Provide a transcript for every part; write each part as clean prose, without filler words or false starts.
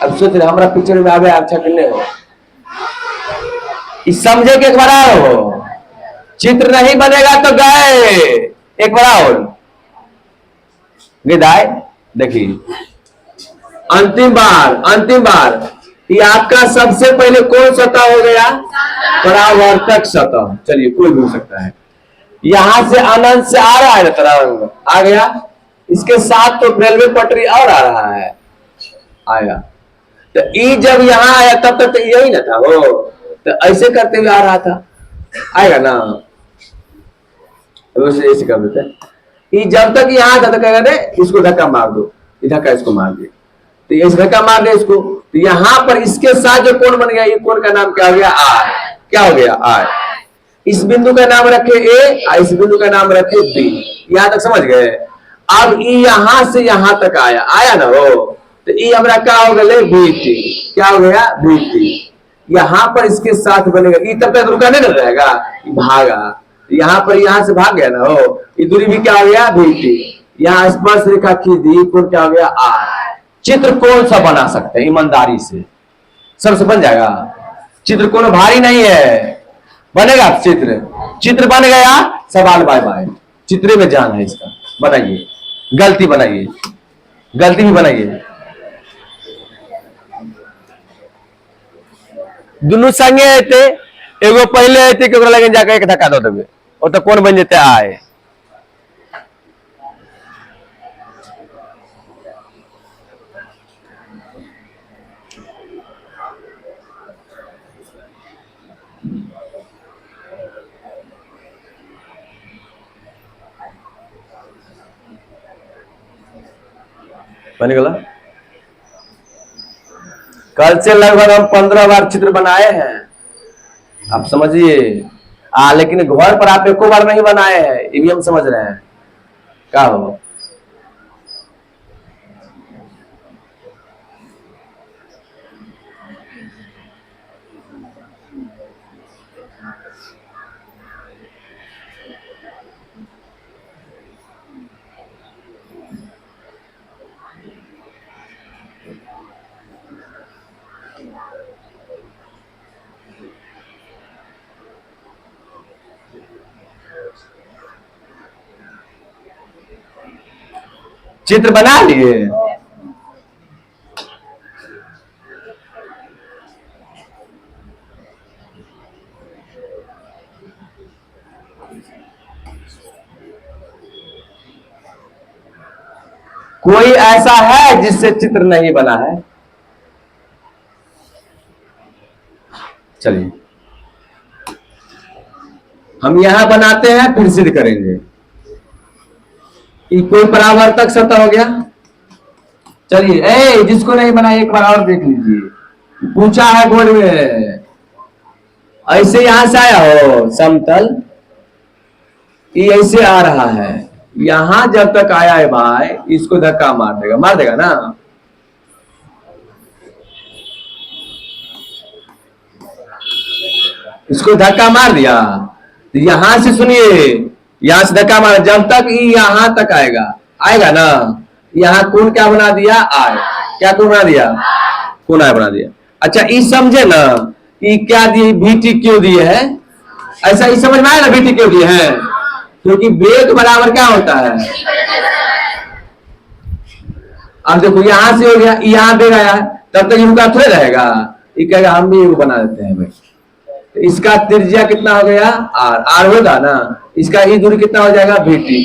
अब सोच रहे हमारा पिक्चर में आवे अच्छा करने हो समझे कि एक बार हो चित्र नहीं बनेगा तो गए एक बार और विदाई। देखिए अंतिम बार ये आपका सबसे पहले कौन सतह हो गया? परावर्तक सतह। चलिए कोई भी हो सकता है। यहां से अनंत से आ रहा है ना तरंग आ गया, इसके साथ तो रेलवे पटरी और आ रहा है आया। तो ई जब यहां आया तब तक तो यही ना था वो, तो ऐसे करते हुए आ रहा था आएगा ना, ऐसे कर देते। ई जब तक यहाँ आता तो कहेगा इसको धक्का मार दो, धक्का इसको मार दे, तो ये धक्का मार दे इसको, तो यहाँ पर इसके साथ जो कोण बन गया, ये कोण का नाम क्या हो गया? आर। क्या हो गया? आर। इस बिंदु का नाम रखे ए और इस बिंदु का नाम रखे बी। यहां तक समझ गए? अब ई यहां से यहां तक आया ना वो, तो ई हमारा क्या हो गया? बीटी। क्या हो गया? बीटी। यहां पर इसके साथ बनेगा ई, तब तक रुका नहीं रहेगा, भागा। यहां पर यहां से भाग गया ना हो, ये दूरी भी क्या हो गया? बीटी। यहाँ स्पर्श रेखा खींच दी, कोण क्या हो गया? आर। चित्र कौन सा बना सकते हैं ईमानदारी से? सबसे बन जाएगा चित्र, कोनो भारी नहीं है, बनेगा चित्र बन गया, सवाल बाय बाय। चित्र में जान है इसका, बनाइए, गलती बनाइए, गलती भी बनाइए। दोनों संगे आते, एगो पहले आते कि लगे जाकर एक धक्का दो देवे, और तो कौन बन जेते? आए। बन गया। कल से लगभग हम 15 बार चित्र बनाए हैं, आप समझिए। लेकिन घर पर आप एको बार नहीं बनाए हैं, ये भी हम समझ रहे हैं। क्या हो? चित्र बना लिए? कोई ऐसा है जिससे चित्र नहीं बना है? चलिए हम यहां बनाते हैं, फिर सिद्ध करेंगे। कोई परावर्तक सतह हो गया। चलिए जिसको नहीं बना एक बार और देख लीजिए। पूछा है बोर्ड में, ऐसे यहां से आया हो समतल, ये ऐसे आ रहा है, यहां जब तक आया है भाई, इसको धक्का मार देगा ना। इसको धक्का मार दिया, तो यहां से सुनिए, यहां से धक्का मार, जब तक यहां तक आएगा ना, यहां कोण क्या बना दिया? आय। क्या कोण बना दिया? कोण आय बना दिया। अच्छा ये समझे ना, ये क्या दिए? बीटी क्यों दिए है? ऐसा ही समझ में आया ना, बीटी क्यों दिए हैं? क्योंकि वेग बराबर क्या होता है? अब देखो यहां से हो गया, यहां वेग आया, तब तक इनका थोड़े रहेगा, ये कहेगा हम भी बना देते हैं भाई। तो इसका त्रिज्या कितना हो गया? आर होगा ना, इसका ये दूरी कितना हो जाएगा? बीटी।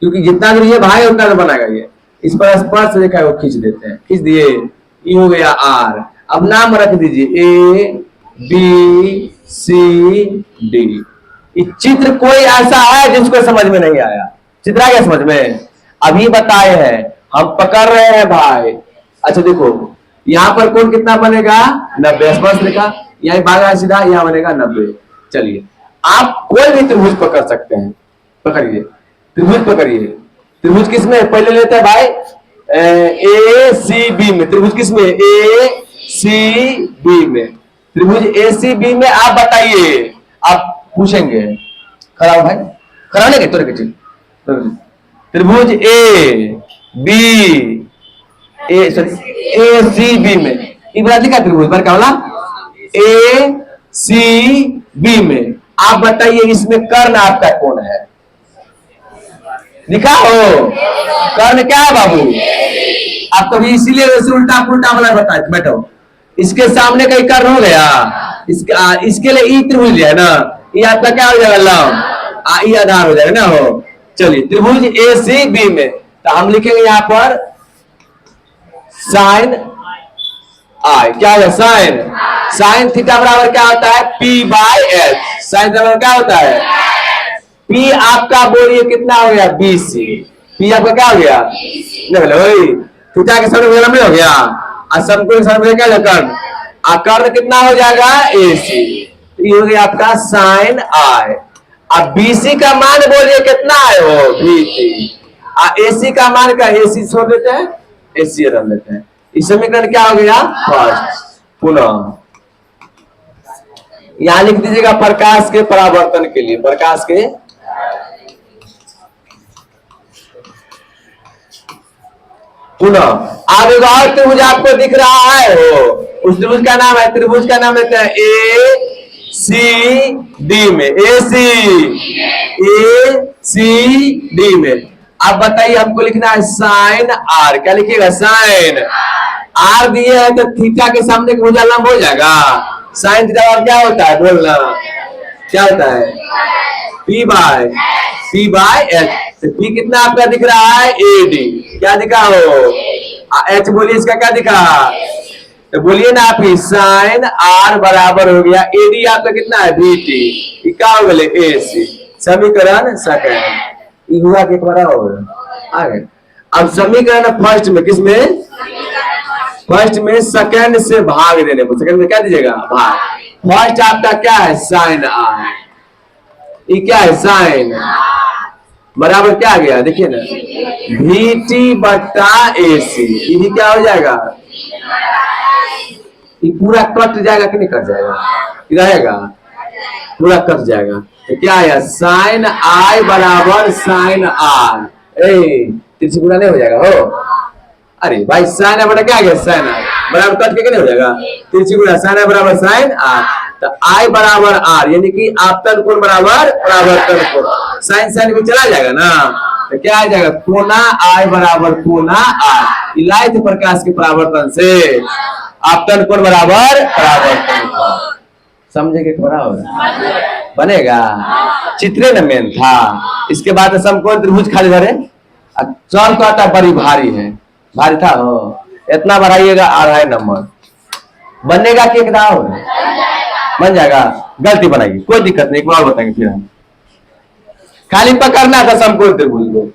क्योंकि जितना दूरी ये भाई उतना बनाएगा ये, इस पर स्पर्श रेखा वो खींच देते हैं, खींच दिए, ये हो गया आर। अब नाम रख दीजिए ए बी सी डी। चित्र कोई ऐसा है जिसको समझ में नहीं आया? चित्र आ गया समझ में? अभी बताए हैं हम, पकड़ रहे हैं भाई। अच्छा देखो यहाँ पर कोण कितना बनेगा? 90। स्पर्श रेखा यही भागा सीधा, यहाँ बनेगा 90। चलिए आप कोई भी त्रिभुज पकड़ सकते हैं, पकड़िए त्रिभुज, पकड़िए त्रिभुज। किसमें पहले लेते हैं भाई? ए सी बी में। त्रिभुज किसमें? ए सी बी में। त्रिभुज ए सी बी में आप बताइए, आप पूछेंगे, खड़ा हो भाई, खड़ा नहीं तो त्रिभुज A B A sorry A C B में, ये बता दिखा त्रिभुज पर क्या बोला, ए सी बी में। आप बताइए इसमें कर्ण आपका कौन है, लिखा हो कर्ण क्या है बाबू, आप कभी इसीलिए वैसे उल्टा पुल्टा वाला बताए बैठो। इसके सामने कहीं कर्ण हो गया, इसके लिए ई त्रिभुज है ना, ये आपका क्या हो जाएगा लंब, ई आधार हो जाएगा ना हो। चलिए त्रिभुज ए सी बी में, तो हम लिखेंगे यहां पर साइन आई, क्या है साइन, साइन थीटा बराबर क्या होता है पी बाई एच, साइन बराबर क्या होता है पी, आपका बोलिए कितना हो गया बी सी, पी आपका क्या हो गया थीटा के सामने लंबे हो गया, और समकोण के सामने क्या कर्ण, कर्ण कितना हो जाएगा ए सी, ये हो गया आपका साइन आई। अब बीसी का मान बोलिए कितना है वो बी सी, एसी का मान का एसी छोड़ देते हैं, एसी रख लेते हैं। इस समीकरण क्या हो गया फर्स्ट, पुनः यहां लिख दीजिएगा प्रकाश के परावर्तन के लिए, प्रकाश के पुनः। अब एक और त्रिभुज आपको दिख रहा है हो, उस त्रिभुज का नाम है, त्रिभुज का नाम लेते हैं ए सी डी में, ए सी डी में। अब बताइए हमको लिखना है साइन आर, क्या लिखिएगा साइन आर दिए है तो थीटा के सामने भुजा लंब हो जाएगा, साइन थीटा और क्या होता है बोलना, क्या होता है पी बाय एच, तो पी कितना आपका दिख रहा है ए डी, क्या दिखा हो एच, बोलिए इसका क्या दिखा, तो बोलिए ना आप साइन आर बराबर हो गया ए डी आपका कितना है बी टी, क्या हो गए ए सी, समीकरण सेकंड हुआ के बराबर आ गए। अब समीकरण फर्स्ट में किसमें, फर्स्ट में सेकंड से भाग देने को, सेकंड में क्या दीजिएगा भाग, फर्स्ट आपका क्या है साइन आर, ये क्या है साइन बराबर क्या आ गया देखिए ना वी टी बट्टा ए सी, ये क्या हो जाएगा, ये पूरा कट जाएगा कि नहीं कट जाएगा, रहेगा पूरा कट जाएगा, तो क्या है साइन आई बराबर साइन आर, तिरछी पूरा नहीं हो जाएगा हो, अरे भाई साइन आई बटा क्या गया साइन आर बराबर कट के नहीं हो जाएगा, तिरछी गुणा साइन आई बराबर साइन आर, तो आई बराबर आर यानी कि आपतन कोण बराबर परावर्तन कोण, साइन साइन भी चला जाएगा ना, तो क्या आ जाएगा कोना आई बराबर कोना आर, इलायत प्रकाश के परावर्तन से आपतन कोण बराबर परावर्तन कोण, समझे के बराबर बनेगा, चित्रे न मेन था। इसके बाद समकोण त्रिभुज खाली धरे, चौर तो आता बड़ी भारी है, भारी था हो, इतना बढ़ाइएगा आधा नंबर बनेगा कि एक दाव बन जाएगा, गलती बनाएगी कोई दिक्कत नहीं, एक बार बताएंगे फिर हम, खाली पकड़ना था समकोण त्रिभुज को।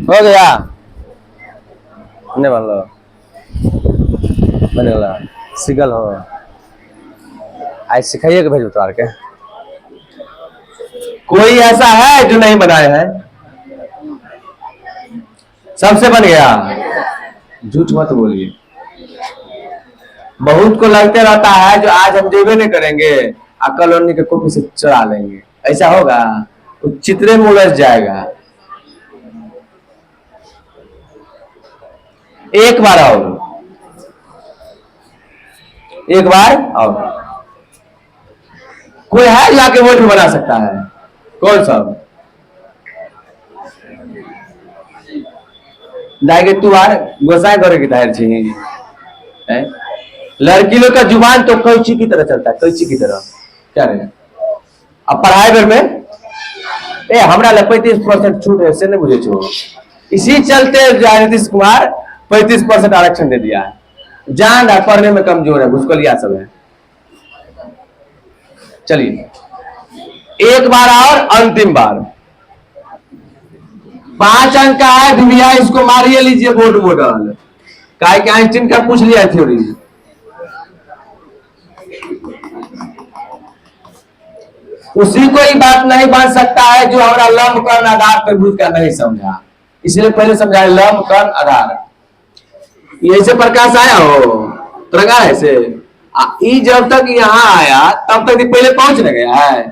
हो गया नहीं बन लो बनेगा सिगल हो आज सिखाइए के भेज उतार के कोई ऐसा है जो नहीं बनाए हैं सबसे बन गया झूठ मत बोलिए बहुत को लगते रहता है जो आज हम जेबे नहीं करेंगे कॉलोनी के कॉपी से चुरा लेंगे ऐसा होगा वो चित्रे में उलझ जाएगा एक बार और कोई है जो आके वोट बना सकता है कौन सा जाएंगे तू आर गोसाई करे की तैयार छी लड़की लोग का जुबान तो कैंची की तरह चलता है कैंची की तरह क्या रहे अब पढ़ाई घर में हमरा 35% छूट है से नहीं बुझे छो इसी चलते नीतीश कुमार 35% आरक्षण दे दिया है जान पढ़ने में कमजोर है घुसखोरिया सब है चलिए एक बार और अंतिम बार 5 अंक का है भैया इसको मारिए लीजिए बोर्ड मॉडल काय के आइंस्टीन का पूछ लिया थ्योरी उसी को ही बात नहीं बन सकता है जो हमारा लंब कर्ण आधार त्रिभुज का नहीं समझा इसलिए पहले समझाए लंब कर्ण आधार ये से प्रकाश आया हो तरंगा ऐसे जब तक यहाँ आया तब तक पहले पहुंच न गया है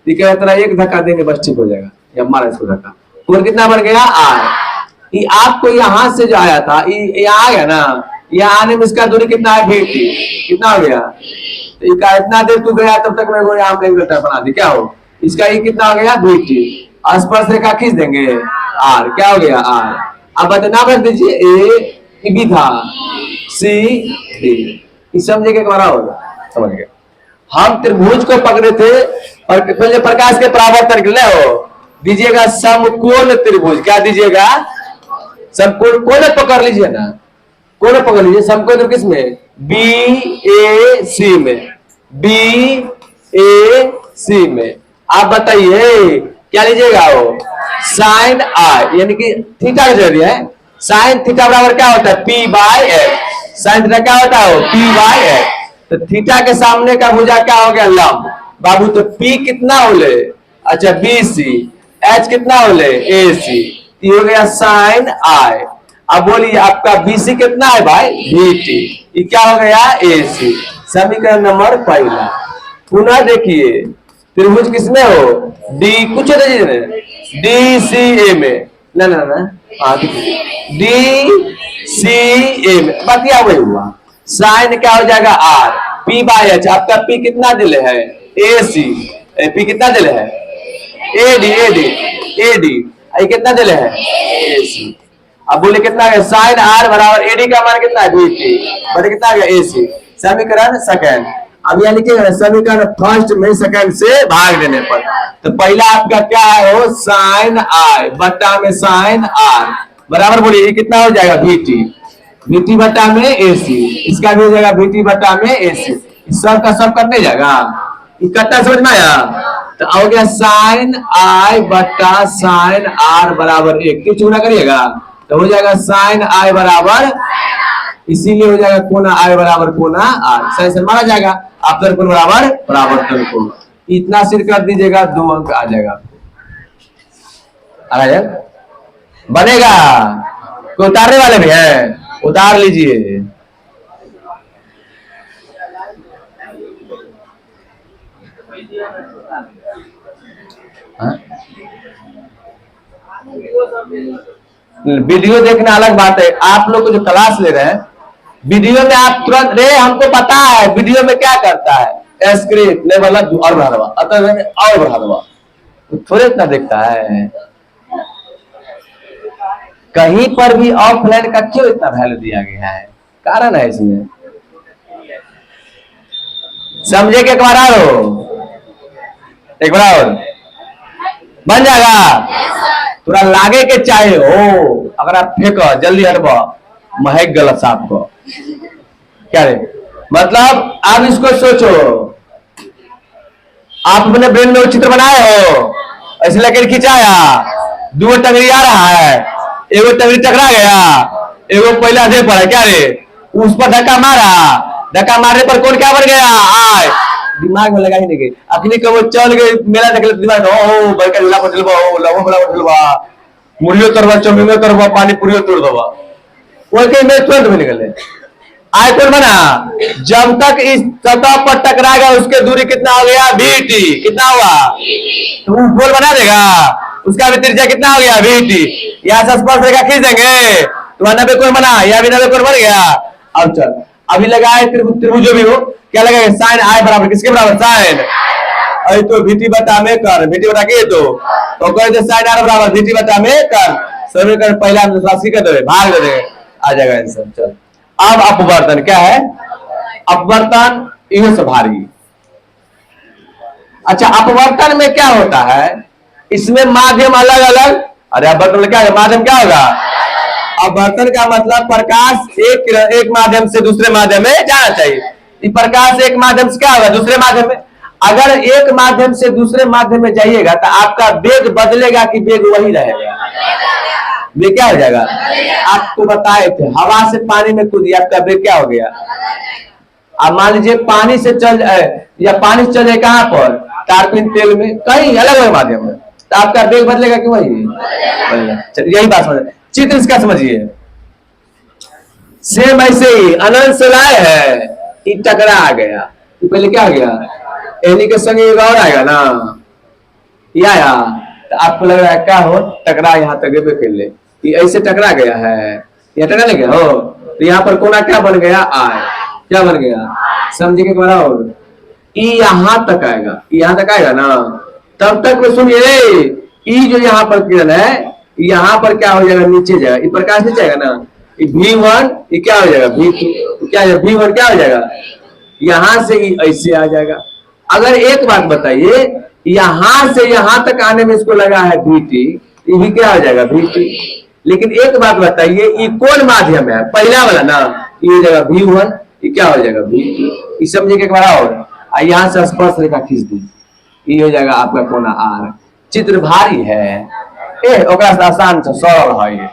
तरह एक धक्का देंगे बस ठीक हो जाएगा या मारा इसको धक्का कोण कितना बन गया आर ये आपको यहाँ से जो आया था ये आ गया ना यहाँ आने में इसका दूरी कितना है भी कितना हो गया इतना देर तू गया तब तक मैं यहाँ कैलकुलेटर बना दी क्या हो इसका ये कितना हो गया बीटी स्पर्श रेखा खींच देंगे आर क्या हो गया आर अब बतना बन दीजिए ए बी था सी डी समझे के बड़ा होगा समझ गए हम त्रिभुज को पकड़े थे पहले प्रकाश के परावर्तन ले हो दीजिएगा समकोण त्रिभुज क्या दीजिएगा समकोण कोण पकड़ लीजिए ना कोण पकड़ लीजिए समकोण किस में बी ए सी में बी ए सी में आप बताइए क्या लीजिएगा वो साइन आई यानी कि थीटा का जरिए है साइन थीटा बराबर क्या होता है P by x sine theta क्या होता है पी बाई एक्स तो थीटा के सामने का भुजा क्या हो गया लंब बाबू तो पी कितना होले अच्छा बी सी एच कितना होले ए सी हो गया साइन आई अब बोलिए आपका बीसी कितना है भाई बीटी ये क्या हो गया एसी समीकरण नंबर पहला पुनः देखिए त्रिभुज किसमें हो डी कुछ डी सी ए में ना ना ना डी सी ए में बाकी वही हुआ साइन क्या हो जाएगा आर पी बाई एच आपका पी कितना दिले है ए सी पी कितना दिले है A D A D A D कितना दिले है ए सी अब बोले कितना है साइन आर बराबर एडी का मान कितना है बीटी बटे कितना है एसी समीकरण सेकंड अब यहाँ लिखेगा समीकरण फर्स्ट में सेकंड से भाग देने पर तो पहला आपका क्या है वो साइन आई बट्टा में साइन आर बराबर बोलिए ये कितना हो जाएगा बीटी बीटी बट्टा में एसी इसका भी हो जाएगा बीटी बट्टा में एसी सब का सब करने जाएगा इकट्ठा समझ में आया तो हो गया साइन आई बट्टा साइन आर बराबर 1 क्यों चुना करिएगा तो हो जाएगा साइन आई बराबर इसीलिए हो जाएगा कोना आई बराबर कोना आर सही से मारा जाएगा आपतर कोण बराबर परावर्तन कोण इतना सिर कर दीजिएगा 2 अंक आ जाएगा आ जाएगा बनेगा कोई उतारने वाले भी है उतार लीजिए वीडियो देखना अलग बात है आप लोग जो क्लास ले रहे हैं वीडियो में आप तुरंत रे हमको पता है वीडियो में क्या करता है स्क्रीन लेवल और बढ़ा दवा अतः और बढ़ा दवा थोड़े इतना देखता है कहीं पर भी ऑफलाइन का क्यों इतना वैल्यू दिया गया है कारण है इसमें समझे कि एक बार और बन जाएगा थोड़ा लागे के चाहे हो अगर आप फेंको जल्दी हटबो महक गलत साफ को क्या रे मतलब आप इसको सोचो आप अपने ब्रेन में चित्र बनाए हो ऐसे लेकर खिंचाया 2 टंगड़ी आ रहा है एगो टंगड़ी टकरा गया, एगो पहले दे पड़ा क्या रे, उस पर धक्का मारा, धक्का मारने पर कौन क्या बन गया, आय। दिमाग में लगा ही नहीं गई, अपनी को वो चल गए मेला देख ले दिमाग, ओ बड़का झूला पर चलबा, ओ लवा बड़ा चलबा, मुड़ियो तरवा चौमियो तरवा पानी पूरियो तोड़ दवा, वो के मैं तुरंत में निकले। आय कौन बना, जब तक इस सतह पर टकराएगा उसके दूरी कितना हो गया, VT, कितना हुआ, तो वो गोल बना देगा, उसका भी त्रिज्या कितना हो गया, VT। यहाँ से स्पर्श रेखा खींच देंगे तो 90 कोण बना, यह भी 90 कोण बन गया। अब चल, अभी लगाए त्रिभुज जो भी हो, क्या लगेगा, साइन आय बराबर किसके बराबर, साइन, अरे तो VT बटा में कर, VT बटा के तो कर साइन आर बराबर VT बटा में कर, समीकरण पहला राशि कर दे, भाग दे देंगे, आ जाएगा आंसर। चल अब अपवर्तन क्या है, अपवर्तन इन्हें से भारी। अच्छा, अपवर्तन में क्या होता है, इसमें माध्यम अलग अलग, अरे अपवर्तन में क्या है, माध्यम क्या होगा, अपवर्तन का मतलब प्रकाश एक माध्यम से दूसरे माध्यम में जाना चाहिए, प्रकाश एक माध्यम से क्या होगा, दूसरे माध्यम में, अगर एक माध्यम से दूसरे माध्यम में जाइएगा तो आपका वेग बदलेगा कि वेग वही रहेगा, वेग क्या हो जाएगा, आपको बताए थे हवा से पानी में कूदी आपका वेग क्या हो गया। अब मान लीजिए पानी से चल या पानी से चले कहां पर, टारपीन तेल में, कहीं अलग अलग माध्यम में, तो आपका वेग बदलेगा कि वही बदलेगा। यही बात समझ, चित्र इसका समझिए, सेम ऐसे ही अनंत से लाए है, टकरा आ गया, तो पहले क्या हो गया, एनी के संग एक और आएगा ना, ये आया, तो आपको लग रहा है क्या हो, टकरा यहाँ तक कर ले, ऐसे टकरा गया है, यह टकरा लगे हो, तो यहाँ पर कोना क्या बन गया, आय, क्या बन गया, समझे के बराबर, ई यहां तक आएगा, यहां तक आएगा ना, तब तक में सुनिए, ई जो यहाँ पर किरण है, यहाँ पर क्या हो जाएगा, नीचे जाएगा, ये प्रकाश नीचे आएगा ना, V1 ये क्या हो जाएगा, V2 क्या है, V1 क्या हो जाएगा, यहां से ऐसे आ जाएगा। अगर एक बात बताइए, यहां से यहां तक आने में इसको लगा है VT, ये भी क्या हो जाएगा, VT, लेकिन एक बात बताइए, ये कौन माध्यम है, पहला वाला ना, ये हो जाएगा V1, ये क्या हो जाएगा, V2, ये समझे के बार और यहां से स्पर्श रेखा खींच दी, ये हो जाएगा आपका कोना R। चित्र भारी है, आसान से सरल है ये,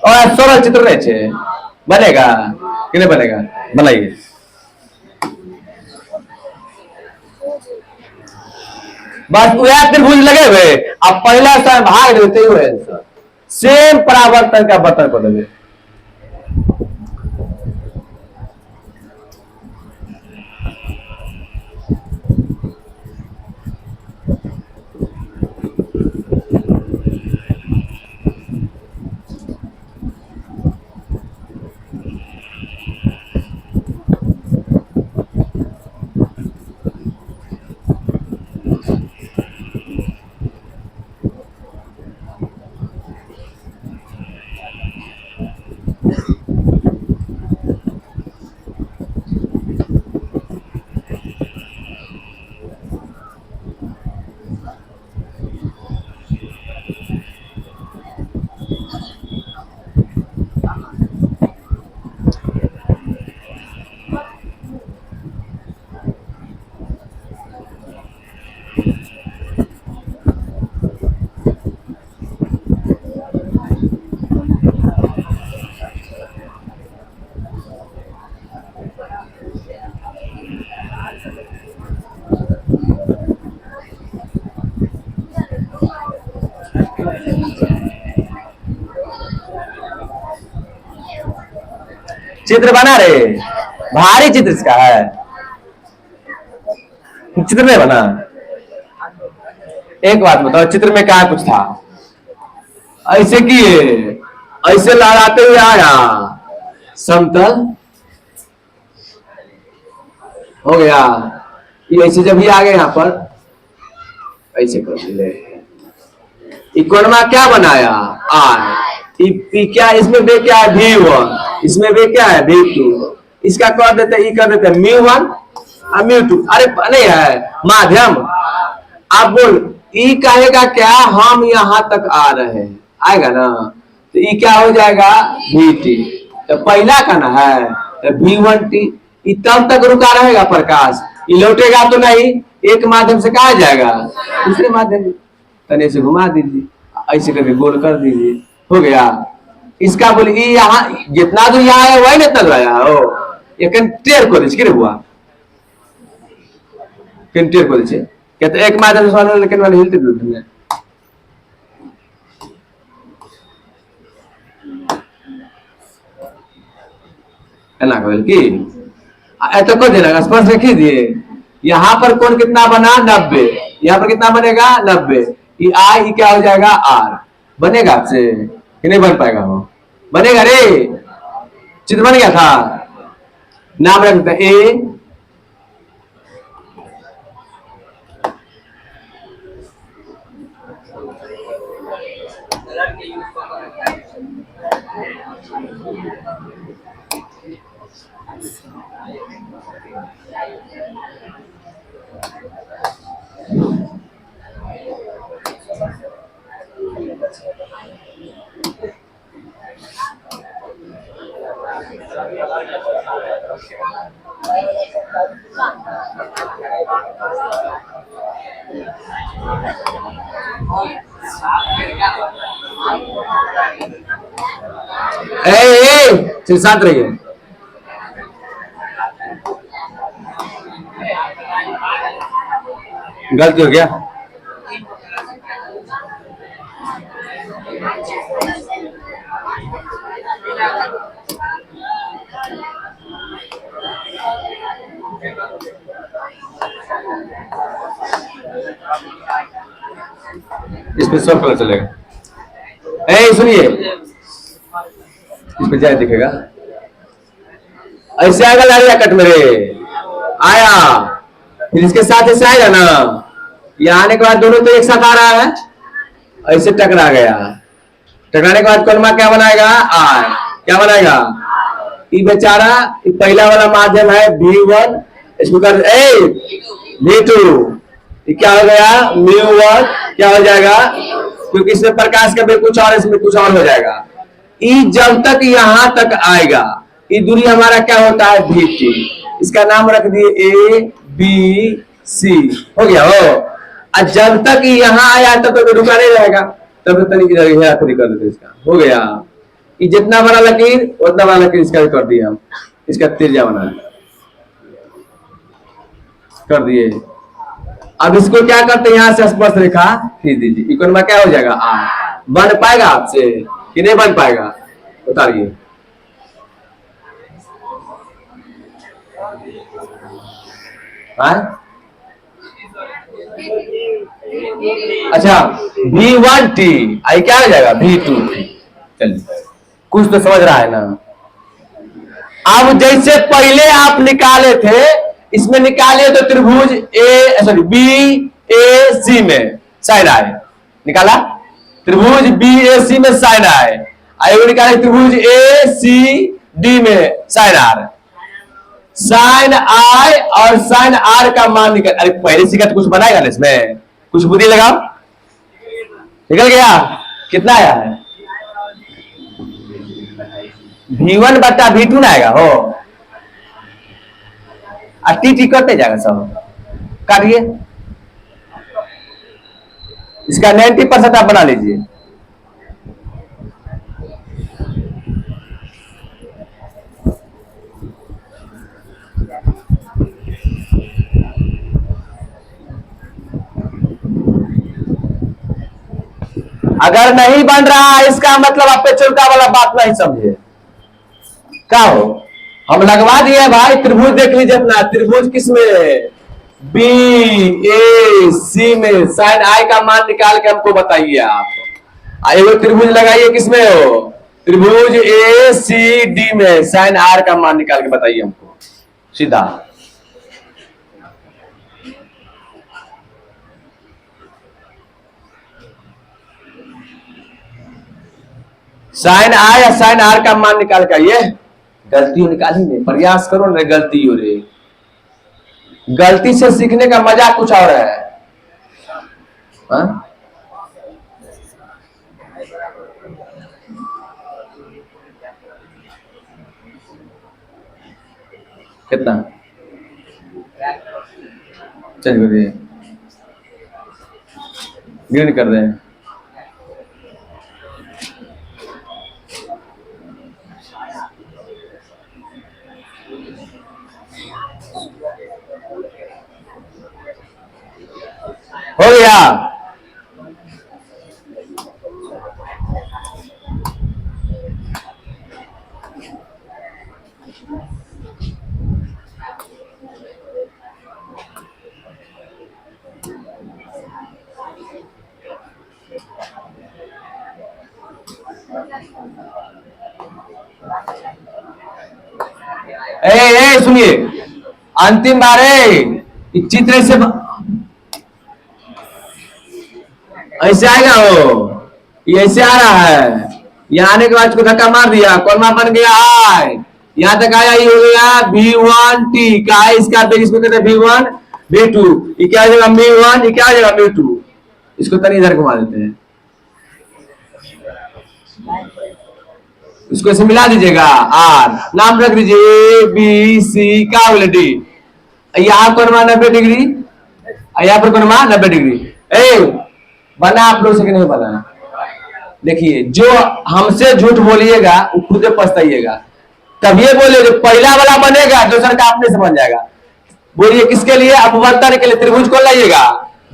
और सरल चित्र नहीं बनेगा कि नहीं बनेगा, बनाइए। बस वह त्रिभुज लगे हुए, अब पहला समय भाग देते हुए सेम परावर्तन का बर्तन को देवे, चित्र बना रहे, भारी चित्र इसका है, चित्र नहीं बना। एक बात बताओ, चित्र में क्या कुछ था, ऐसे किए, ऐसे लहराते हुए आया, समतल हो गया, ये ऐसे जब ही आ गए यहाँ पर ऐसे कर दिए, इकोनमा क्या बनाया, आर, क्या इसमें वे क्या है, V1, इसमें वे क्या है, V2, इसका कर देते ई कर देते μ1 और μ2, अरे नहीं है माध्यम, आप बोल ई कहेगा क्या, हम यहां तक आ रहे हैं, आएगा ना, तो ई क्या हो जाएगा, VT, तो पहला का ना है तो V1T, तब तक रुका रहेगा प्रकाश, ये लौटेगा तो नहीं, एक माध्यम से कहा जाएगा दूसरे माध्यम, तने से घुमा दीजिए, ऐसे करके गोल कर दीजिए, हो गया। इसका बोलिए यहाँ जितना दूर यहाँ है वही ना इतना दूर आया हो, ये कंटेर को दीजिए हुआ कंटेर को दीजिए कहते एक माध्यम से लेकिन वाले हिलते दूर ना करेल की तो कर देना स्पर्श रखी दिए। यहाँ पर कोण कितना बना 90, यहाँ पर कितना बनेगा 90, ये आई क्या हो जाएगा आर, बनेगा आपसे कि नहीं बन पाएगा? वो बनेगा रे, चित्र बन गया था, नाम रख देते ए ए शांत रहिए। गलती हो गया, इसमें सब कलर चलेगा। ए सुनिए, इसमें जाए दिखेगा ऐसे आएगा लारिया कट मेरे आया, फिर इसके साथ ऐसे आएगा ना, ये आने के बाद दोनों तो एक साथ आ रहा है, ऐसे टकरा गया, टकराने के बाद कोलमा क्या बनाएगा आर, क्या बनाएगा ये बेचारा, ये पहला वाला माध्यम है V1, इसको कर V2, ये क्या हो गया μ1 क्या हो जाएगा, क्योंकि इसमें प्रकाश का भी कुछ और इसमें कुछ और हो जाएगा। ई जब तक यहां तक आएगा ये दूरी हमारा क्या होता है VT, इसका नाम रख दिए A B C, हो गया हो। और जब तक यहाँ आया तब तक रुका नहीं रहेगा, तब तक तरीके कर देते इसका, हो गया। ये जितना बड़ा लकीर उतना बड़ा लकीर इसका भी कर दिया हम, इसका त्रिज्या बना कर दिए। अब इसको क्या करते हैं, यहाँ से स्पर्श रेखा खींच दीजिए, इकोन में क्या हो जाएगा आर, बन पाएगा आपसे कि नहीं बन पाएगा उतारिए। अच्छा V1T आई क्या हो जाएगा V2T, चलिए कुछ तो समझ रहा है ना। अब जैसे पहले आप निकाले थे, इसमें निकाले तो त्रिभुज BAC में साइन आए, निकाला त्रिभुज BAC में साइन आए, आगे निकाले त्रिभुज ACD में साइन आर, साइन आई और साइन आर का मान निकल, अरे पहले सीखा तो कुछ बनाएगा ना, इसमें कुछ बुद्धि लगाओ, निकल गया कितना आया है V1 बटा V2 ना आएगा हो, और टी कटते जाएगा सब, काटिए इसका 90% आप बना लीजिए। अगर नहीं बन रहा इसका मतलब आप पे चुलका वाला बात नहीं समझे, क्या हो हम लगवा दिए भाई, त्रिभुज देख लीजिए अपना, त्रिभुज किसमें BAC में, साइन आई का मान निकाल के हमको बताइए आप। एगो त्रिभुज लगाइए किसमें हो, त्रिभुज ACD में, साइन आर का मान निकाल के बताइए हमको सीधा। साइन आई या साइन आर का मान निकाल के आइए, गलती हो निकाली नहीं, प्रयास करो ना, गलती हो रही, गलती से सीखने का मजा कुछ और है। कितना चेंज कर दिए, ग्रीन कर रहे हैं, गया? ए सुनिए, अंतिम बार है, चित्र से ऐसे आएगा वो, ये ऐसे आ रहा है। यहाँ आने के बाद इसको धक्का मार दिया, कौन मान बन गया आई, यहाँ तक आया, ये हो गया V1T का है, इसका इसमें कहते हैं V1 V2, ये क्या हो जाएगा V1, ये क्या हो जाएगा V2। इसको तनी इधर घुमा देते हैं, इसको ऐसे मिला दीजिएगा, R नाम रख दीजिए ABC का डी, यहाँ कौन मान 90 डिग्री, यहाँ पर कौन मान 90 डिग्री। ए बना आप लोग से कि नहीं बना? देखिए, जो हमसे झूठ बोलिएगा वो खुद पछताइएगा। तब ये बोले जो पहला वाला बनेगा दूसरा का आपने समझ जाएगा। बोलिए किसके लिए? अपवर्तन के लिए। त्रिभुज को लाइएगा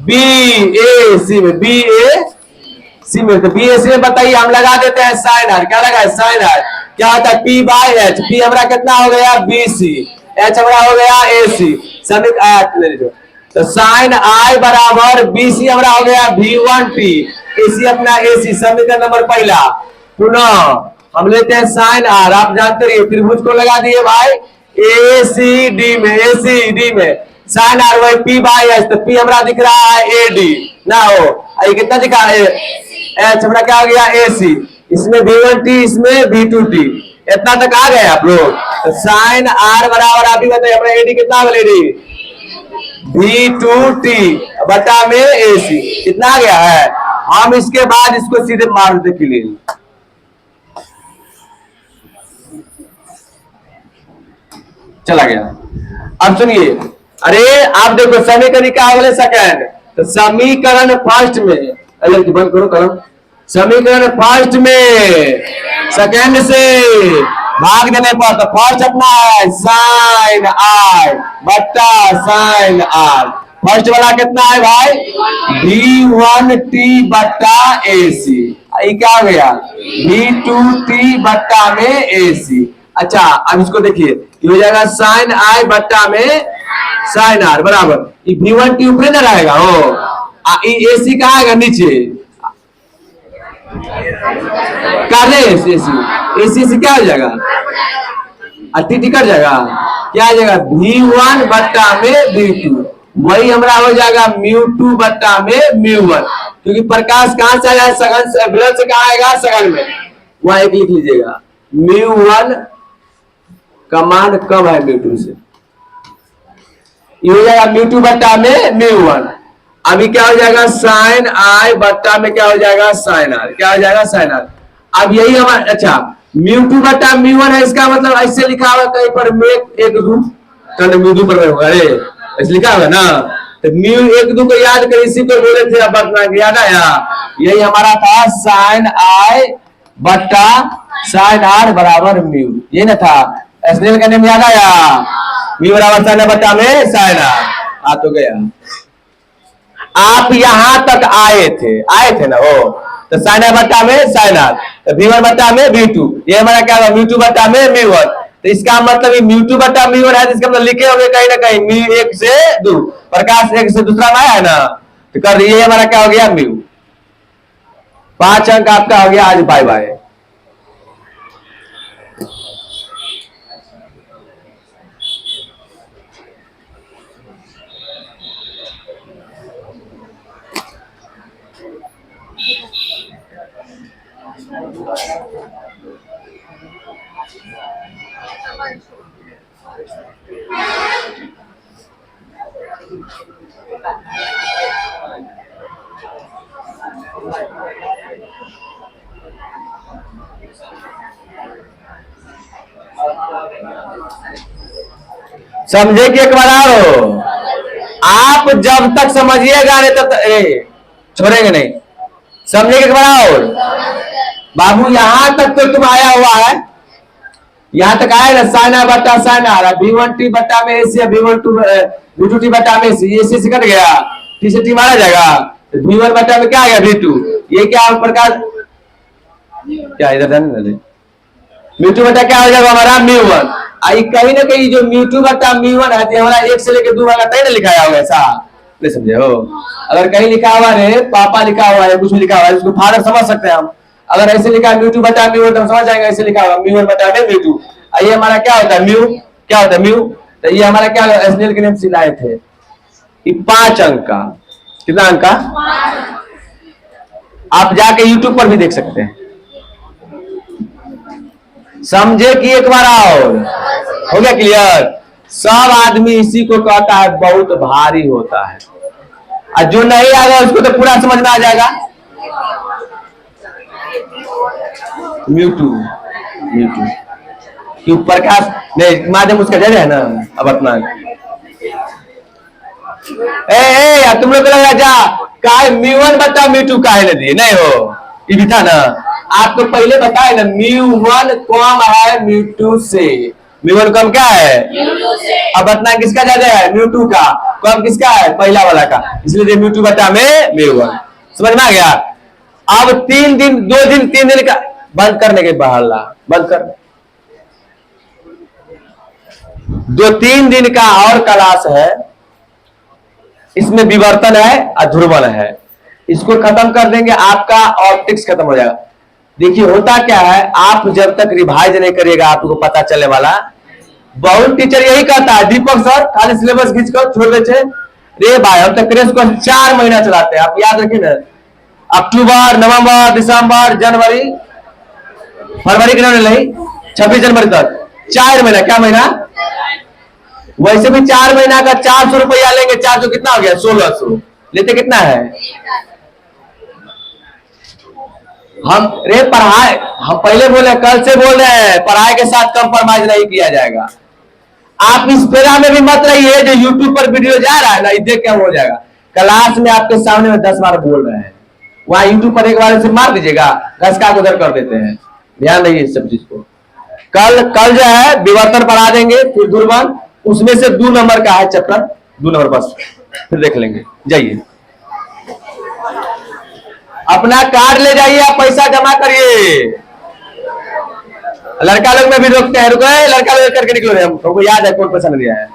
BAC में, BAC में, तो BAC में बताइए, हम लगा देते हैं साइन आर। क्या लगा है? Sine R. क्या होता है? P/H। P हमारा कितना हो गया? BC। H हमारा हो गया AC। समीकरण तो साइन I बराबर BC हमारा हो गया V1T, AC अपना AC। समीकरण नंबर पहला। पुनः हम लेते हैं साइन R। आप जानते रहिए, त्रिभुज को लगा दिए भाई ACD में, ACD में साइन R वही P/H, तो P हमारा दिख रहा है AD ना हो, ये कितना दिखा है? H हमारा क्या हो गया? AC। इसमें V1T, इसमें V2T। इतना तक आ गए आप लोग? तो साइन R बराबर आप ही बताइए हमारा AD कितना होगा? AD V2T बटा में AC। कितना आ गया है? हम इसके बाद इसको सीधे मार देते क्लियर। चला गया। अब सुनिए, अरे आप देखो समीकरण क्या अगले सेकंड, तो समीकरण फर्स्ट में, अरे बंद करो कलम, समीकरण फर्स्ट में सेकंड से भाग देने पर, तो फर्स्ट अपना है साइन I बट्टा साइन R। फर्स्ट वाला कितना है भाई? V1T बट्टा AC। ये क्या हो गया? V2T बट्टा में AC। अच्छा, अब इसको देखिए, ये हो जाएगा साइन I बट्टा में साइन R बराबर, ये V1T ऊपर न रहेगा, हो ये AC कहाँ आएगा? नीचे। AC क्या हो जाएगा? टी कट जाएगा। क्या आ जाएगा? V1 बट्टा में V2, वही हमारा हो जाएगा μ2 बट्टा में μ1, क्योंकि प्रकाश कहां से आया? सघन से, विलयन से कहां आएगा? सघन में। वहां एक लिख लीजिएगा, μ1 का मान कम है μ2 से, ये हो जाएगा μ2 बट्टा में μ1। अभी क्या हो जाएगा? साइन I बट्टा में क्या हो जाएगा? Sine R। क्या हो जाएगा? Sine R। अब यही हमारा, अच्छा μ2 बट्टा μ1 है, इसका मतलब ऐसे लिखा हुआ कहीं पर एक दो μ2 पर होगा, अरे ऐसे लिखा हुआ ना, तो μ1 को याद कर, इसी को बोले थे अब अपना याद आया, यही हमारा था साइन I बट्टा साइन R बराबर μ, ये ना था। एसनेल का नेम याद आया, μ बराबर साइन बट्टा में साइन R। आ तो गया। आप यहां तक आए थे ना, हो तो साइन I बट्टा में साइन R, तो V1 बट्टा में V2, ये हमारा क्या होगा? μ2 बट्टा में μ1। तो इसका मतलब μ2 बट्टा μ1 है, इसका मतलब लिखे होंगे कहीं ना कहीं μ1 से 2, प्रकाश एक से दूसरा में आया है ना, तो कर ये हमारा क्या हो गया? μ। 5 अंक आपका हो गया। आज बाय बाय। समझे कि एक बार आओ, आप जब तक समझिएगा नहीं तब तक छोड़ेंगे नहीं। समझे कि एक बार आओ बाबू, यहां तक तो तुम आया हुआ है, यहां तक आया ना, साइन I बट्टा साइन R, V1T बट्टा में AC, V2T बट्टा में AC, AC से कट गया, टी से टी मारा जाएगा, तो V1 बटा में क्या आ गया V2। ये क्या प्रकार, क्या इधर ध्यान, म्यू2 बटा क्या हो जाएगा हमारा म्यू1। आई कहीं ना कहीं जो म्यू2 बटा म्यू1 है हमारा 1 से लेकर 2 वाला कहीं ना लिखाया होगा ऐसा, नहीं समझे हो। अगर कहीं लिखा हुआ है पापा लिखा हुआ है, कुछ भी लिखा हुआ है, उसको फादर समझ सकते हैं हम। अगर ऐसे लिखा है म्यू2 बटा म्यू1 तो हम समझ जाएंगे ऐसे लिखा हुआ म्यू1 बटा म्यू2। ये हमारा क्या होता है म्यू, क्या होता है म्यू। तो ये हमारा क्या एसएनएल के नेम से लाए थे, ये 5 अंक का, कितना अंक का, आप जाके यूट्यूब पर भी देख सकते हैं। समझे कि एक बार और हो गया क्लियर। सब आदमी इसी को कहता है बहुत भारी होता है, और जो नहीं आएगा उसको तो पूरा समझ में आ जाएगा। म्यू2 म्यू2 क्यों प्रकाश नहीं माध्यम उसका जगह है ना। अब अपना तुम लोग जा का म्यू1 बता म्यू2 का है नहीं हो, ये भी था ना। आपको पहले बताए ना म्यू1 कम है म्यू2 से, म्यू1 कम क्या है म्यू2 से। अब बतना किसका ज्यादा है म्यू2 का, कम किसका है पहला वाला का, इसलिए म्यू2 बटा में म्यू1। समझ में आ गया। अब 3 दिन 2 दिन 3 दिन का बंद करने के बाहर ला, बंद कर। 2-3 दिन का और क्लास है, इसमें विवर्तन है और ध्रुवण है, इसको खत्म कर देंगे आपका ऑप्टिक्स खत्म हो जाएगा। देखिए होता क्या है, आप जब तक रिवाइज नहीं करिएगा आपको पता चलने वाला। बहुत टीचर यही कहता है दीपक सर खाली सिलेबस खींच कर छोड़ देते, रे भाई हम तक को 4 महीना चलाते हैं। आप याद रखिए ना, अक्टूबर नवंबर दिसंबर जनवरी फरवरी के नहीं 26 जनवरी तक 4 महीना, क्या महीना। वैसे भी 4 महीना का 400 रुपया लेंगे, 400 कितना हो गया 1600, लेते कितना है हम। रे पढ़ाई हम पहले बोले, कल से बोल रहे हैं पढ़ाई के साथ कंप्रोमाइज नहीं किया जाएगा। आप इस फेरा में भी मत रहिए जो यूट्यूब पर वीडियो जा रहा है ना, देख के हो जाएगा। क्लास में आपके सामने में 10 बार बोल रहे हैं, वहां यूट्यूब पर एक बार से मार दीजिएगा, घसका उधर कर देते हैं। ध्यान रखिए इस सब चीज को। कल जो है विवर्तन पढ़ा देंगे, फिर ध्रुवण, उसमें से 2 नंबर का है चैप्टर, 2 नंबर बस, फिर देख लेंगे। जाइए अपना कार्ड ले जाइए, आप पैसा जमा करिए। लड़का लोग में भी रोकते हैं, रुको लड़का लोग करके निकलो, हमको याद है कौन पैसा नहीं दिया है।